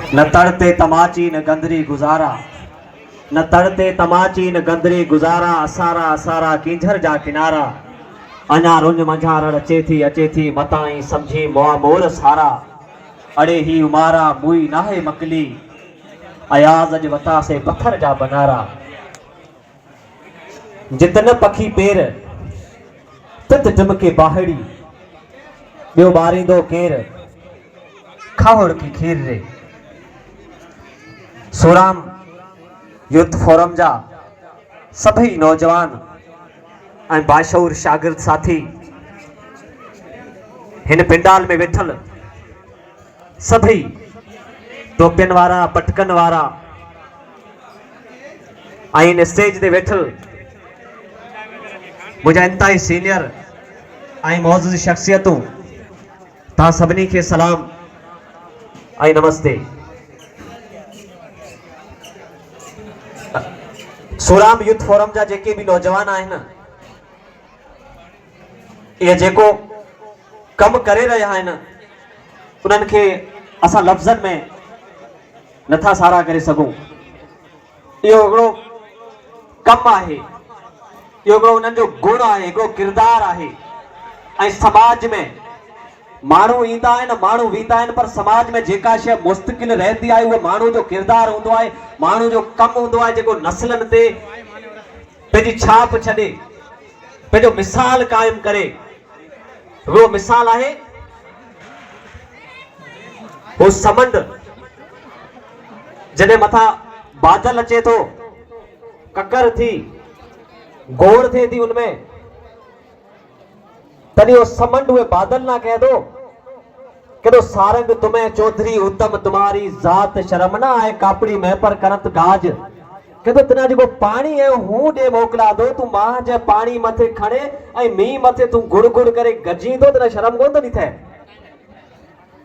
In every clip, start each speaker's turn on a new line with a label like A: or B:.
A: न तड़ते तमाची न गंदरी गुजारा, न तड़ते तमाची न गंदरी गुजारा, असारा असारा कींझर जा किनारा, अञा रुंज मंझारण अचे थी मताई समझी मोआ मोर सारा, अड़े ही उमारा मुई नाहे मकली, अयाज अज वता से पत्थर जा बनारा। जितन पखी पेर तित टिमके बाहड़ी, ॿियो ॿारींदो केर खावड़ की खीर रे। सोराम युद्ध फोरम जा सभी नौजवान ऐं बाशऊर शागिर्द साथी हिन पिंडाल में वेठल सभी टोपियन वारा पटकन वारा ऐं इन स्टेज ते वेठल मुझा इंतहाई सीनियर ऐं मौजूद शख्सियतूं, तव्हां सभिनी खे सलाम ऐं नमस्ते। सोराम यूथ फोरम जा जेके भी नौजवान आहिनि, ये जेको कम करे रहिया आहिनि, उन्हनि खे असां लफ़्ज़नि में नथा सारा करे सघूं। इहो हिकिड़ो कमु आहे, इहो हिकिड़ो उन्हनि जो गुण आहे, हिकिड़ो किरदारु आहे। ऐं समाज में माण्हू ईंदा आहिनि, माण्हू वेंदा आहिनि, पर समाज में जेका शइ मुस्तकिल रहंदी आहे उहो माण्हू जो किरदारु हूंदो आहे, माण्हू जो कमु हूंदो आहे, जेको नस्लनि ते पंहिंजी छाप छॾे, पंहिंजो मिसाल क़ाइमु करे। उहो मिसाल आहे उहो समंड, जॾहिं मथां बादल अचे थो, ककर थी गोड़ थिए थी उनमें, तॾहिं वो समंड उहे बादल ना कह दो कि सारंग तुम्हें चौधरी उत्तम तुम्हारी जात शर्म ना आए, कापड़ी में पर करत गाज कि तना जो पानी है हूं दे मोकला दो, तू मां जे पानी मथे खड़े ऐं मींह मथे तू गुड़ गुड़ करे गजी दो, तना शर्म कोन थी थे।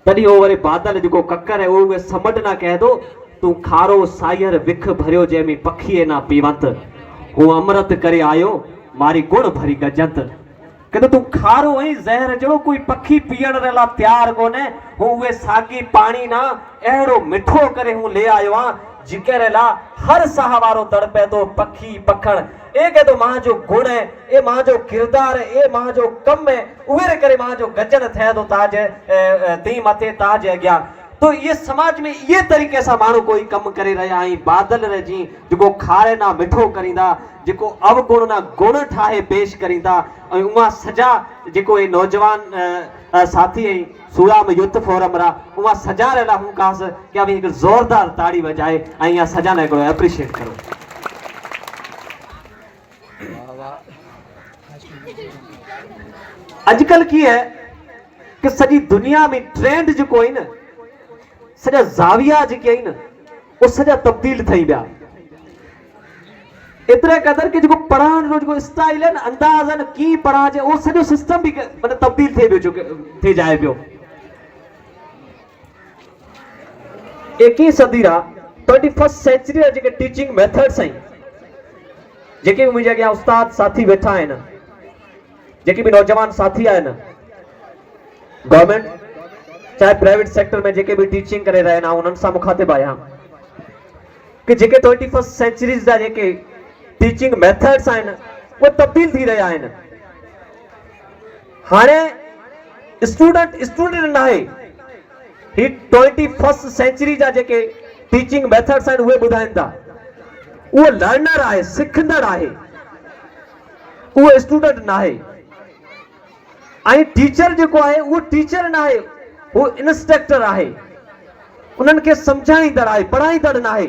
A: तॾहिं वो वरी बादल जो ककर है वो समंड ना कह दो, तू खारो सायर विख भरियो जंहिंमें पखीअ ना पीवंत, हूं अमृत करे आयो मारी गुण भरी गजंत। कि तू खारो ऐं ज़हर जहिड़ो कोई पखी पीअण लाइ तयारु कोन्हे, हूं उहे साॻी पाणी ना अहिड़ो मिठो करे हूं ले आयो आहे जिकर लाइ हर साह वारो तड़पे थो पखी पखण। ए कहे तो मां जो गुण है, ए मां जो किरदार है, ए मां जो कम है, उहे करे मां जो गजन थे तो ताज ती मथे ताज अॻियां। तो ये समाज में ये तरीक़े सां माण्हू कोई कम करे रहिया आहिनि। बादल रहिजी जेको खारे ना मिठो करींदा, जेको अवगुण ना गुण ठाहे पेश करींदा, ऐं उहा सजा जेको ये नौजवान साथी ऐं सोराम यूथ फोरम रा उहा सजा रहिया हूं कास कि अभी एक जोरदार ताड़ी बजाए ऐं इहा सजा ने हिकिड़ो एप्रिशिएट करो। अॼुकल्ह कीअं है कि सॼी दुनिया में ट्रेंड जेको आहे न, सॼा ज़ाविया जेके आहिनि उहे सॼा तब्दील थी विया। एतिरे क़दर कि जेको पढ़ण जो जेको स्टाइल है न, अंदाज़ है न, कीअं पढ़ाइजे, उहो सॼो सिस्टम बि मतिलबु तब्दील थी वियो, थी जाए पियो। 21वीं सदी रा 21st सेंचुरी जा जेके टीचिंग मेथड्स आहिनि, जेके बि मुंहिंजे अॻियां उस्ताद साथी वेठा आहिनि, जेके भी नौजवान साथी आहिनि, गवर्नमेंट चाहे प्राइवेट सेक्टर में जेके भी टीचिंग करे रहे हैं, उन्हनि सां मुखातिब आहियां कि जेके 21st सेंचुरी जा जेके टीचिंग मेथड्स आहिनि वो तब्दील थी रहिया आहिनि। हाणे स्टूडेंट न आहे, ही 21st सेंचुरी जा जेके टीचिंग मेथड्स आहिनि उहे ॿुधाइनि था। उहो लर्नर आहे, सिखंदड़ आहे, उहो स्टूडेंट न आहे। ऐं टीचर जेको आहे उहो टीचर न आहे, वो इंस्ट्रक्टर आहे, उन्हनि खे समझाईंदड़ आहे, पढ़ाईंदड़ न आहे।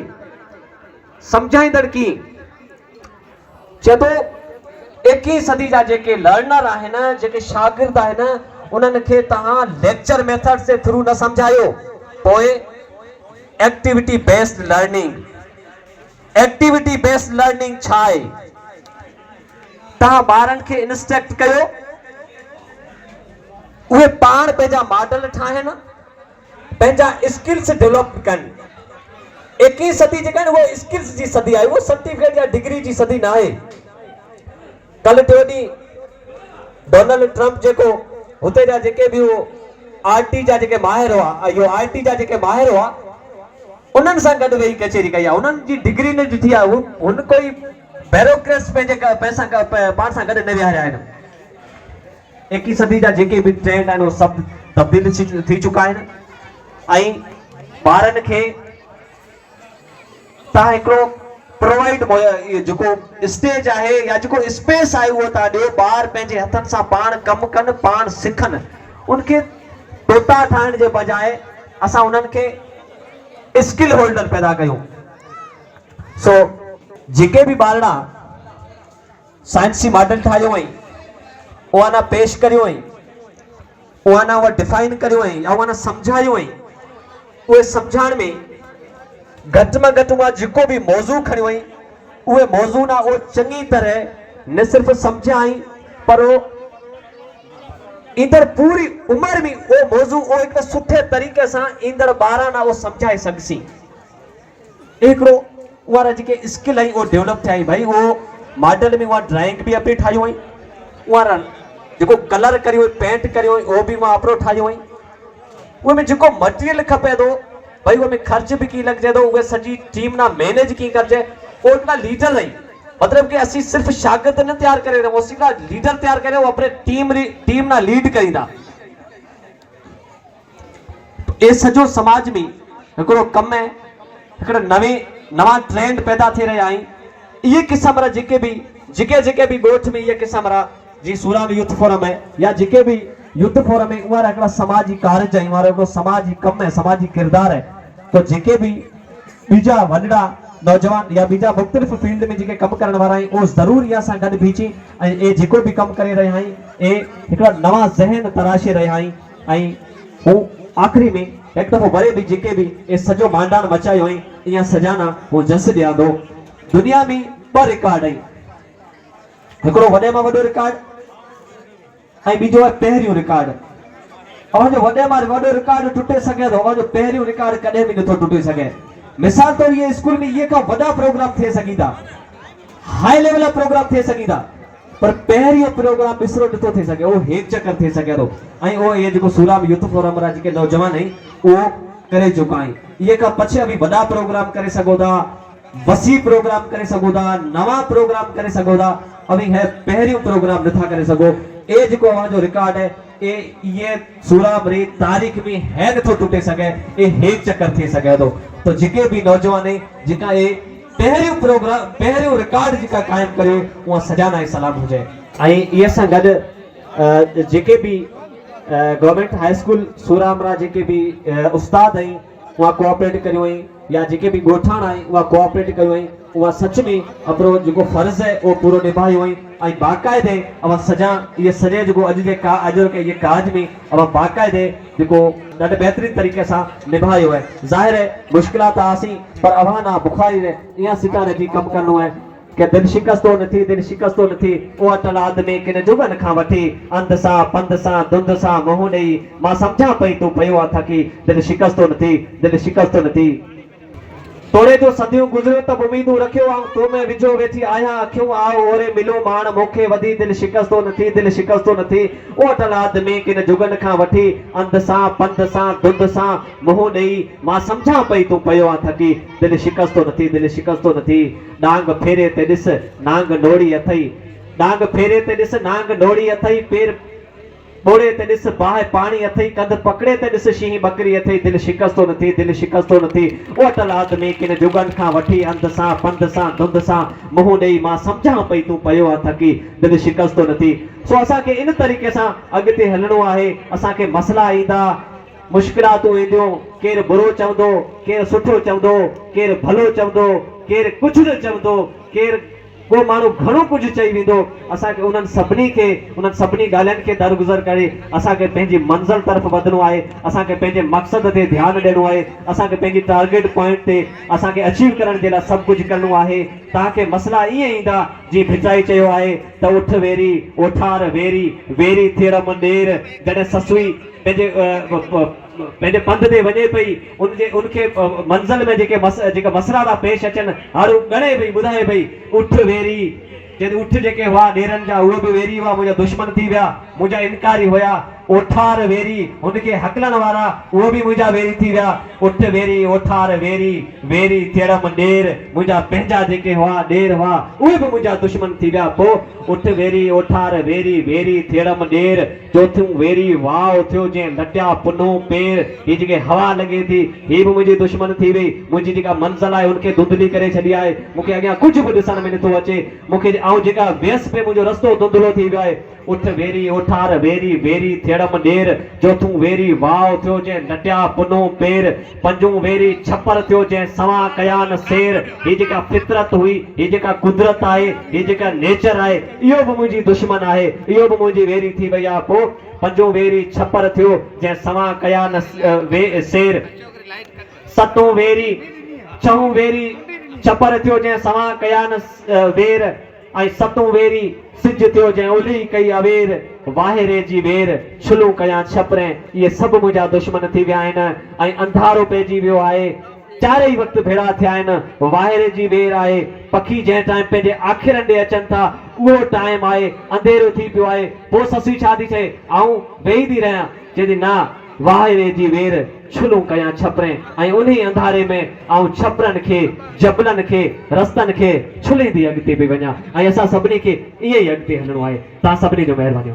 A: समझाईंदड़ कीअं चए थो 21वीं सदी जा जेके लर्नर आहिनि, जेके शागिर्द आहिनि, उन्हनि खे तव्हां लेक्चर मेथड से थ्रू न समझायो, पोइ activity based learning. Activity based learning छा आहे? तव्हां ॿारनि खे इंस्ट्रक्ट कयो, उहे पाण पंहिंजा मॉडल ठाहिनि, पंहिंजा स्किल्स डेवलप कनि। 21वीं सदी जेका आहे उहा स्किल्स जी सदी आहे, उहो सर्टिफिकेट या डिग्री जी सदी न आहे। कल टियों ॾींहुं डोनाल्ड ट्रम्प जेको हुते जा जेके भी वो आईटी जा जेके माहिर हुआ, यो आईटी जा जेके माहिर हुआ, उन्हनि सां गॾु वेही कचेरी कई आहे, उन्हनि जी डिग्री न ॾिठी आहे, हुन कोई ब्यूरोक्रेट्स पंहिंजे पैसा पाण सां गॾु न विहारिया आहिनि। 21 सदी जा जेके बि ट्रेंड आहिनि उहे सभु तब्दील थी चुका आहिनि ऐं ॿारनि खे तव्हां हिकिड़ो प्रोवाइड जेको स्टेज आहे या जेको स्पेस आहे उहो तव्हां ॾियो, ॿार पंहिंजे हथनि सां पाण कमु कनि, पाण सिखनि। उनखे तोता ठाहिण जे बजाए असां उन्हनि खे स्किल होल्डर पैदा कयूं। सो जेके बि ॿारड़ा साइंसी मॉडल ठाहियो हुअईं, उहा न पेश करियो हुअईं, उहा न उहा डिफाइन करियो हुअईं या उहा न सम्झायो हुअईं, उहे सम्झाइण में घटि में घटि उहा जेको बि मौज़ू खणी हुई उहे मौज़ू ना उहो चङी तरह न सिर्फ़ु सम्झाई पर ईंदड़ पूरी उमिरि में उहो मौज़ू उहो हिकु सुठे तरीक़े सां ईंदड़ ॿारनि ना उहो सम्झाए सघिसी। हिकिड़ो उहा जेके स्किल आई उहो डेवलप थिया भई उहो मॉडल में उहा ड्राइंग बि अपनी ठाहियूं हुई, उहा जेको कलर करियो हुई, पेंट करियो हुई, उहो बि मां अपरो ठाहियो हुई। उहे में जेको मटीरियल खपे थो भाई उनमें खर्च भी की लग जाए तो वो सजी टीम ना मैनेज की कर जाए और इतना लीडर रही मतलब कि असि सिर्फ शागिर्द न तैयार करे रहे, वो सीधा लीडर तैयार करे, वो अपने टीम ना लीड करींदा। तो ये सजो समाज में हिकिड़ो कम है, हिकिड़ो नवा ट्रेंड पैदा थी रहा है। ये किस्म रा जेके भी गोठ में ये किस्म रा जी सूराम यूथ फोरम है या जेके भी यूथ फोरम है उमारा हिकिड़ा समाजी कार्य है, उमारा हिकिड़ो समाजी कम है, समाजी किरदार है। तो जेके भी बीजा वॾड़ा नौजवान या बीजा मुख़्तलिफ़ फील्ड में जेके कम करण वारा आहिनि उहो ज़रूर इहा सां गॾु बीठी ऐं ए जेको बि कम करे रहिया आहिनि ए हिकिड़ा नवां ज़हन तराशे रहिया आहिनि ऐं हू आख़िरी में हिकु दफ़ो वरी बि जेके बि ए सॼो मांडाण मचायो हुई इहा सजाना हू जस ॾियांदो। दुनिया में 2 रिकॉर्ड आहिनि, हिकिड़ो वॾे मां वॾो रिकॉर्ड ऐं ॿिजो आहे पहिरियों रिकॉर्ड। अवांजो वॾे मां वॾो रिकॉर्ड टुटे सघे थो, अवांजो पहिरियों रिकॉर्ड कॾहिं बि नथो टुटी सघे। मिसाल तौर ये स्कूल में ये का वॾा प्रोग्राम थे सघी था, हाई लेवल प्रोग्राम थे सघी था, पर पहिरियों प्रोग्राम मिसरो नथो थी सघे, उहो हेठि चकर थी सघे थो ऐं उहो इहे जेको सूराम यूथ फोरम वारा जेके नौजवान आहिनि उहो करे चुका आहिनि। इहे खां पछे बि वॾा प्रोग्राम करे सघो था, वसी प्रोग्राम करे सघो था, नवा प्रोग्राम करे सघो था, अभी है पहिरियों प्रोग्राम नथा करे सघो। ए जेको अवांजो रिकॉर्ड है ये सूराम री तारीख में है नथो टुटे सघे, ए हेठि चकर थी सघे थो। तो जेके भी नौजवान है जेका ए पहिरियों प्रोग्राम पहिरियों रिकॉर्ड जेका कायम करे उहा सजाना ऐं सलाम हुजे। ऐं इहे सां गॾु जेके भी गवर्नमेंट हाई स्कूल सूराम रा जेके भी उस्ताद आहिनि उहा कोऑपरेट करियो हुई या जेके भी ॻोठाण आई उहा कोऑपरेट करियो हुई, उहा सच में अपनो जेको फर्ज़ है वो पूरो निभायो हुई ऐं बाक़ायदे अवा सजा ये सॼे जेको अॼु के ये काज में अवा बाक़ायदे जेको ॾाढे बहितरीन तरीक़े सां निभायो है। ज़ाहिर है मुश्किलात आसी पर अवाना बुखारी ने इहा सितारे जी कम करनो है कि दिल शिकस्तो नथी उहा तलाद में किन जुगन खां वठी अंध सां पंध सां धुंध सां मुंहुं ॾेई मां सम्झां पई तूं पियो आहे थकी दिल शिकस्तो नथी। तोड़े जो सदियों गुजरियो तब उम्मीदूं रखियो आ तो मैं विझो वेठी आया अखियूं आओ ओरे मिलो माण मोखे वधी दिल शिकस्तो नथी ओ तलाद में किन जुगन खां वठी अंध सां पंध सां धुंध सां मुंहुं ॾेई मां सम्झां पई तूं पियो आहे थकी दिल शिकस्तो नथी। डांग फेरे ते ॾिस नांग नोड़ी अथई, डांग फेरे ते ॾिस नांग नोड़ी अथई, पेर बोड़े ते ॾिस बाहि पाणी अथई, कंध पकड़े ते ॾिस शींहं बकरी अथई, दिल शिकस्तो नथी। ओ तलाद में किन जुगन खां वठी अंध सां पंध सां धुंध सां मुंहुं ॾेई मां सम्झां पई तूं पियो आहे थकी दिल शिकस्तो नथी। सो असांखे इन तरीक़े सां अॻिते हलणो आहे। असांखे मसला ईंदा, मुश्किलातूं ईंदियूं, केरु बुरो चवंदो, केरु सुठो चवंदो, केरु भलो चवंदो, केरु कुझु न चवंदो, केरु को माण्हू घणो कुझु चई वेंदो। असांखे उन्हनि सभिनी ॻाल्हियुनि खे दरगुज़र करे असांखे पंहिंजी मंज़िल तरफ़ वधणो आहे, असांखे पंहिंजे मक़सद ते ध्यानु ॾियणो आहे, असांखे पंहिंजी टारगेट पॉइंट ते असांखे अचीव करण जे लाइ सभु कुझु करिणो आहे। तव्हांखे मसला ईअं ईंदा जीअं भिचाई चयो आहे त उठ वेरी ओठार वेरी थियण मंडेर जॾहिं ससुई पंहिंजे पंध ते वञे पई उनखे मंज़िल में जेका मसला था पेश अचनि हारू ॻणे पई ॿुधाए पई उठ वेरी जॾहिं उठ जेके हुआ ॾेरनि जा उहे बि वेरी हुआ मुंहिंजा दुश्मन थी विया मुंहिंजा इनकारी हुया ओठार वेरी हुनखे हकलण वारा उहे बि मुंहिंजा वेरी थी विया उठ वेरी ओठार वेरी वेरी थियणम ॾेर मुंहिंजा पंहिंजा जेके हुआ ॾेर हुआ उहे बि मुंहिंजा दुश्मन थी विया पोइ उठ वेरी ओठार वेरी वेरी थियणम ॾेर चोथियूं वेरी वाह थियो जंहिं लटिया पुनो पेर हीअ जेके हवा लॻे थी हीअ बि मुंहिंजी दुश्मन थी वई मुंहिंजी जेका मंज़िल आहे उनखे धुंधली करे छॾी आहे मूंखे अॻियां कुझु बि ॾिसण में नथो अचे मूंखे ऐं जेका व्यस पे मुंहिंजो रस्तो धुंधलो थी वियो आहे उठ वेरी ओठार वेरी वेरी थियणम ॾेर चोथूं वेरी वाव थियो जंहिं लटिया पुनो पेर पंजूं वेरी छपर थियो जंहिं सवा कया न सेर हीअ जेका फितरत हुई हीअ जेका कुदरत आहे हीअ जेका नेचर आहे इहो बि मुंहिंजी दुश्मन आहे इहो बि मुंहिंजी वेरी थी वई आहे पोइ पंजो वेरी छपर थियो जंहिं सवा कया न सेर सतों वेरी छहों वेरी छपर थियो जंहिं सवा कया न वेर ऐं सतों वेरी सिज थियो जंहिं ओली कई अवेर वाहिरे जी वेर छुलूं कया छपरें इहे सभु मुंहिंजा दुश्मन थी विया आहिनि ऐं अंधारो पइजी वियो आहे चारई वक़्तु भेड़ा थिया आहिनि वाहिरे जी वेर आहे पखी जंहिं टाइम पंहिंजे आखिरनि ॾे अचनि था उहो टाइम आहे अंधेरो थी पियो आहे पोइ ससी छा थी चए आऊं वेही थी रहियां चवंदी न वाहिरे जी वेर छुलूं कया छपरें ऐं उन अंधारे में आऊं छपरनि खे जबलनि खे रस्तनि खे छुलींदी अॻिते पई वञा ऐं असां सभिनी खे ईअं ई अॻिते हलणो आहे तव्हां सभिनी जो महिरबानी